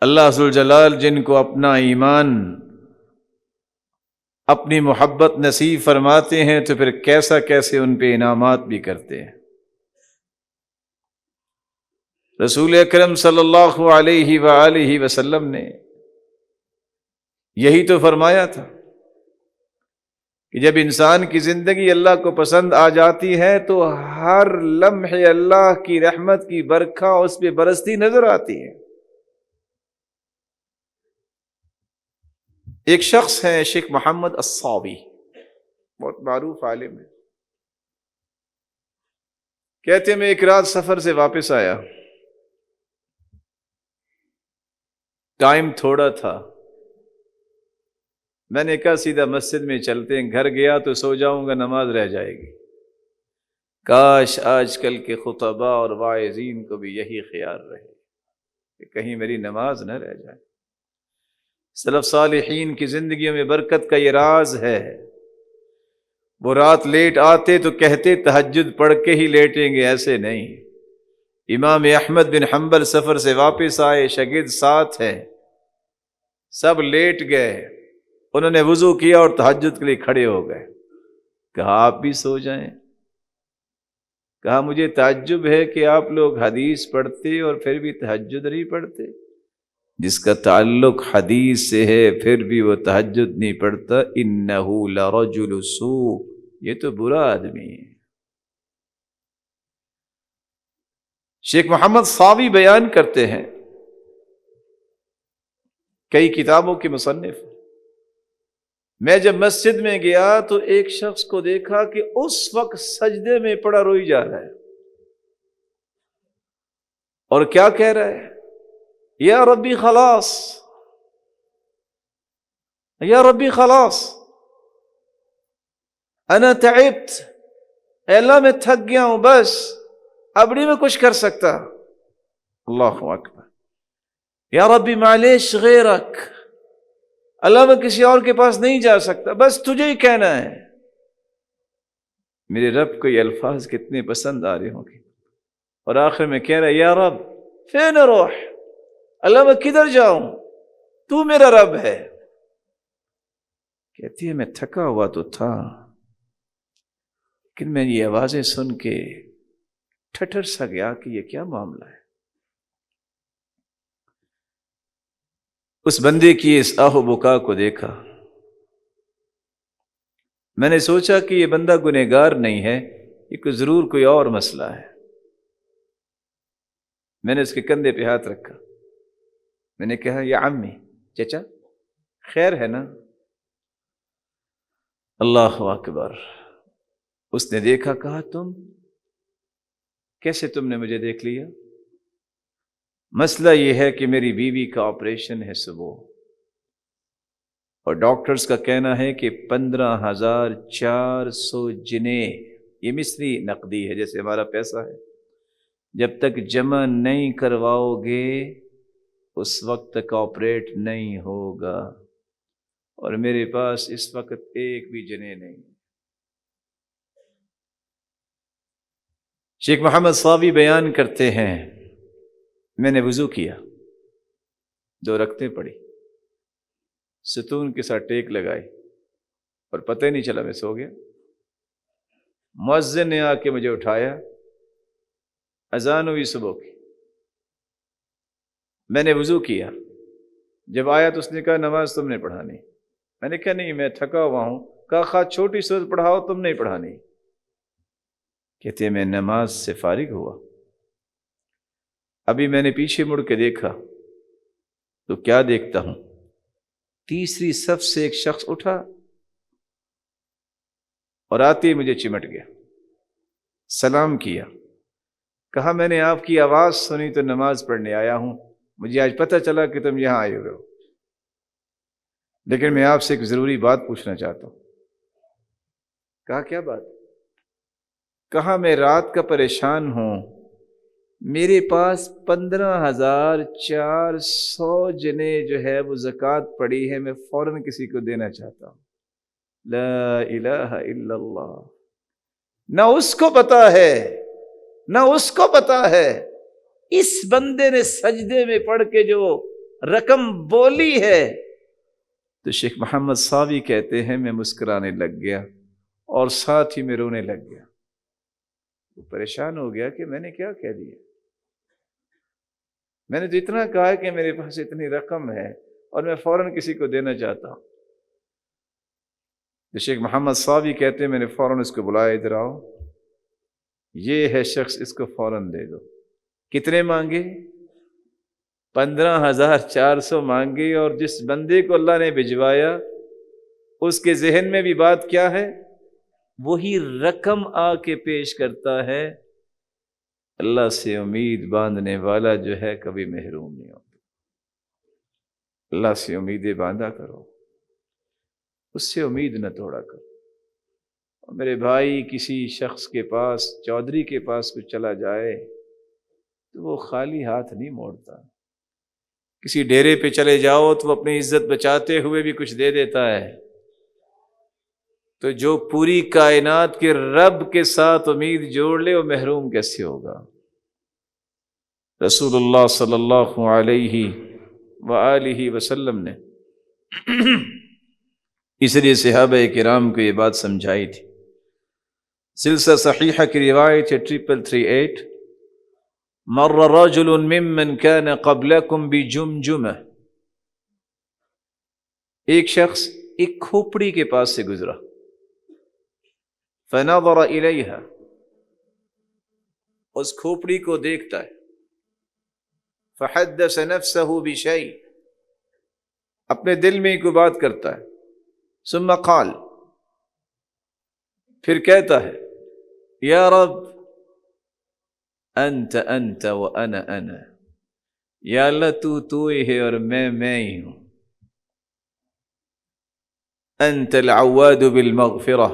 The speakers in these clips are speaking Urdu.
اللہ ذوالجلال جن کو اپنا ایمان، اپنی محبت نصیب فرماتے ہیں تو پھر کیسا کیسے ان پہ انعامات بھی کرتے ہیں۔ رسول اکرم صلی اللہ علیہ وآلہ وسلم نے یہی تو فرمایا تھا کہ جب انسان کی زندگی اللہ کو پسند آ جاتی ہے تو ہر لمحے اللہ کی رحمت کی برکھا اس پہ برستی نظر آتی ہے۔ ایک شخص ہے شیخ محمد الصاوی، بہت معروف عالم ہے، کہتے ہیں میں ایک رات سفر سے واپس آیا، ٹائم تھوڑا تھا، میں نے کہا سیدھا مسجد میں چلتے ہیں، گھر گیا تو سو جاؤں گا، نماز رہ جائے گی۔ کاش آج کل کے خطباء اور واعظین کو بھی یہی خیال رہے کہ کہیں میری نماز نہ رہ جائے۔ سلف صالحین کی زندگیوں میں برکت کا یہ راز ہے، وہ رات لیٹ آتے تو کہتے تہجد پڑھ کے ہی لیٹیں گے، ایسے نہیں۔ امام احمد بن حنبل سفر سے واپس آئے، شاگرد ساتھ ہیں، سب لیٹ گئے، انہوں نے وضو کیا اور تہجد کے لیے کھڑے ہو گئے۔ کہا آپ بھی سو جائیں؟ کہا مجھے تعجب ہے کہ آپ لوگ حدیث پڑھتے اور پھر بھی تہجد نہیں پڑھتے۔ جس کا تعلق حدیث سے ہے پھر بھی وہ تہجد نہیں پڑھتا، انہ لرجل سوء، یہ تو برا آدمی ہے۔ شیخ محمد صاوی بیان کرتے ہیں، کئی کتابوں کے مصنف، میں جب مسجد میں گیا تو ایک شخص کو دیکھا کہ اس وقت سجدے میں پڑا روئی جا رہا ہے، اور کیا کہہ رہا ہے؟ یا ربی خلاص، یا ربی خلاص، انا تعبت، اے اللہ میں تھک گیا ہوں، بس اب نہیں میں کچھ کر سکتا۔ اللہ اکبر، یا ربی معلیش غیرک، اللہ میں کسی اور کے پاس نہیں جا سکتا، بس تجھے ہی کہنا ہے۔ میرے رب کو یہ الفاظ کتنے پسند آ رہے ہوں گے، اور آخر میں کہہ رہا ہے یا رب فین روح، اللہ میں کدھر جاؤں، تو میرا رب ہے۔ کہتی ہے میں تھکا ہوا تو تھا، لیکن میں یہ آوازیں سن کے ٹھٹر سا گیا کہ یہ کیا معاملہ ہے۔ اس بندے کی اس آہ و بکا کو دیکھا، میں نے سوچا کہ یہ بندہ گنہگار نہیں ہے، یہ ضرور کوئی اور مسئلہ ہے۔ میں نے اس کے کندھے پہ ہاتھ رکھا، میں نے کہا یا عمی، چچا خیر ہے نا؟ اللہ اکبر، اس نے دیکھا، کہا تم کیسے، تم نے مجھے دیکھ لیا؟ مسئلہ یہ ہے کہ میری بیوی کا آپریشن ہے صبح، اور ڈاکٹرز کا کہنا ہے کہ 15,400 جنے، یہ مصری نقدی ہے جیسے ہمارا پیسہ ہے، جب تک جمع نہیں کرواؤ گے اس وقت تک آپریٹ نہیں ہوگا، اور میرے پاس اس وقت ایک بھی جنے نہیں۔ شیخ محمد صاوی بیان کرتے ہیں میں نے وضو کیا، 2 رکعتیں پڑھی، ستون کے ساتھ ٹیک لگائی، اور پتہ ہی نہیں چلا میں سو گیا۔ مؤذن نے آ کے مجھے اٹھایا، اذان ہوئی صبح کی، میں نے وضو کیا، جب آیا تو اس نے کہا نماز تم نے پڑھانی، میں نے کہا نہیں میں تھکا ہوا ہوں، کہا خواہ چھوٹی سورت پڑھاؤ تم نہیں پڑھانی۔ کہتے ہیں میں نماز سے فارغ ہوا، ابھی میں نے پیچھے مڑ کے دیکھا تو کیا دیکھتا ہوں، تیسری صف سے ایک شخص اٹھا اور آتے ہی مجھے چمٹ گیا، سلام کیا، کہا میں نے آپ کی آواز سنی تو نماز پڑھنے آیا ہوں، مجھے آج پتہ چلا کہ تم یہاں آئے ہوئے ہو، لیکن میں آپ سے ایک ضروری بات پوچھنا چاہتا ہوں۔ کہا کیا بات؟ کہا میں رات کا پریشان ہوں، میرے پاس 15,400 جنے جو ہے وہ زکوٰۃ پڑی ہے، میں فوراً کسی کو دینا چاہتا ہوں۔ لا الہ الا اللہ، نہ اس کو پتا ہے نہ اس کو پتا ہے، اس بندے نے سجدے میں پڑھ کے جو رقم بولی ہے۔ تو شیخ محمد ساوی کہتے ہیں میں مسکرانے لگ گیا اور ساتھ ہی میں رونے لگ گیا۔ وہ پریشان ہو گیا کہ میں نے کیا کہہ دیا، میں نے تو اتنا کہا کہ میرے پاس اتنی رقم ہے اور میں فوراً کسی کو دینا چاہتا ہوں۔ تو شیخ محمد ساوی کہتے ہیں میں نے فوراً اس کو بلایا، ادھر آؤ، یہ ہے شخص، اس کو فوراً دے دو۔ کتنے مانگے؟ 15,400 مانگے۔ اور جس بندے کو اللہ نے بھجوایا اس کے ذہن میں بھی بات کیا ہے؟ وہی رقم آ کے پیش کرتا ہے۔ اللہ سے امید باندھنے والا جو ہے کبھی محروم نہیں ہوتا۔ اللہ سے امیدیں باندھا کرو، اس سے امید نہ توڑا کرو۔ اور میرے بھائی، کسی شخص کے پاس، چودھری کے پاس کچھ چلا جائے تو وہ خالی ہاتھ نہیں موڑتا۔ کسی ڈیرے پہ چلے جاؤ تو وہ اپنی عزت بچاتے ہوئے بھی کچھ دے دیتا ہے۔ تو جو پوری کائنات کے رب کے ساتھ امید جوڑ لے وہ محروم کیسے ہوگا؟ رسول اللہ صلی اللہ علیہ وآلہ وسلم نے اس لیے صحابہ کرام کو یہ بات سمجھائی تھی۔ سلسلہ صحیحہ کی روایت ہے 3338، مر رجل ممن كان قبلكم بجمجمہ، ایک شخص ایک کھوپڑی کے پاس سے گزرا، فنظر الیہا، اس کھوپڑی کو دیکھتا ہے، فحدث نفسه بشیء، اپنے دل میں کوئی بات کرتا ہے، ثم قال، پھر کہتا ہے، یا رب انت انت وانا انا، یا اللہ تو ہی ہے اور میں ہی ہوں، انت العواد بالمغفرہ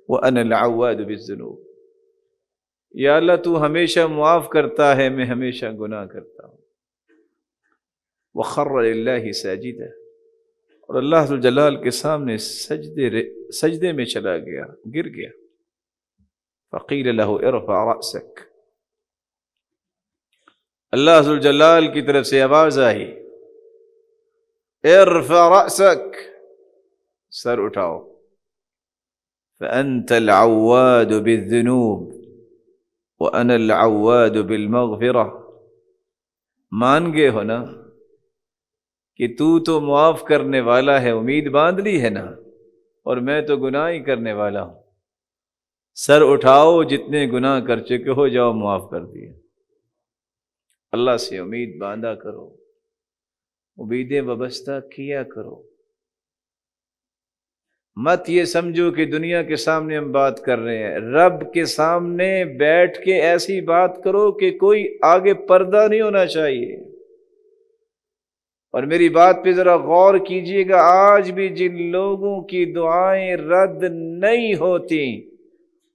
وانا العواد بالذنوب، یا اللہ تو ہمیشہ معاف کرتا ہے، میں ہمیشہ گناہ کرتا ہوں۔ وخر للہ ساجدا، اور اللہ ذو الجلال کے سامنے سجدے میں چلا گیا، گر گیا۔ فقیل له ارفع رأسک، اللہ ذو الجلال کی طرف سے آواز آئی، ارفع رأسک، سر اٹھاؤ، فأنت العواد بالذنوب وأنا العواد بالمغفرہ، مان گئے ہو نا کہ تو معاف کرنے والا ہے، امید باندھ لی ہے نا، اور میں تو گناہ ہی کرنے والا ہوں۔ سر اٹھاؤ، جتنے گناہ کر چکے ہو جاؤ معاف کر دیے۔ اللہ سے امید باندھا کرو، امیدیں وابستہ کیا کرو۔ مت یہ سمجھو کہ دنیا کے سامنے ہم بات کر رہے ہیں، رب کے سامنے بیٹھ کے ایسی بات کرو کہ کوئی آگے پردہ نہیں ہونا چاہیے۔ اور میری بات پہ ذرا غور کیجئے گا، آج بھی جن لوگوں کی دعائیں رد نہیں ہوتی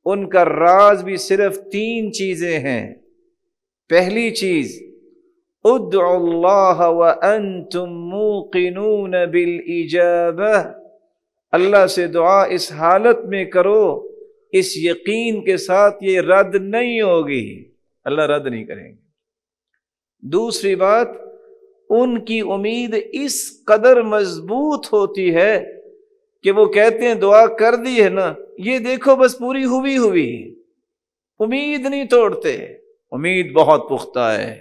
ان کا راز بھی صرف 3 چیزیں ہیں۔ پہلی چیز، ادعوا اللہ وانتم موقنون بالاجابہ، اللہ سے دعا اس حالت میں کرو، اس یقین کے ساتھ یہ رد نہیں ہوگی، اللہ رد نہیں کریں گے۔ دوسری بات، ان کی امید اس قدر مضبوط ہوتی ہے کہ وہ کہتے ہیں دعا کر دی ہے نا، یہ دیکھو بس پوری ہوئی، امید نہیں توڑتے، امید بہت پختہ ہے۔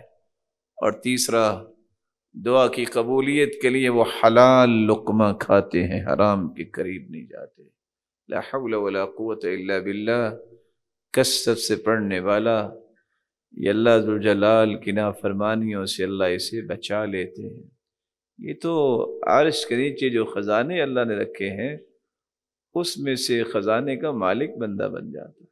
اور تیسرا، دعا کی قبولیت کے لیے وہ حلال لقمہ کھاتے ہیں، حرام کے قریب نہیں جاتے۔ لا حول ولا قوت الا باللہ، کثرت سے پڑھنے والا یہ اللہ ذوالجلال کی نافرمانیوں سے اللہ اسے بچا لیتے ہیں۔ یہ تو عرش کے نیچے جو خزانے اللہ نے رکھے ہیں اس میں سے خزانے کا مالک بندہ بن جاتا ہے۔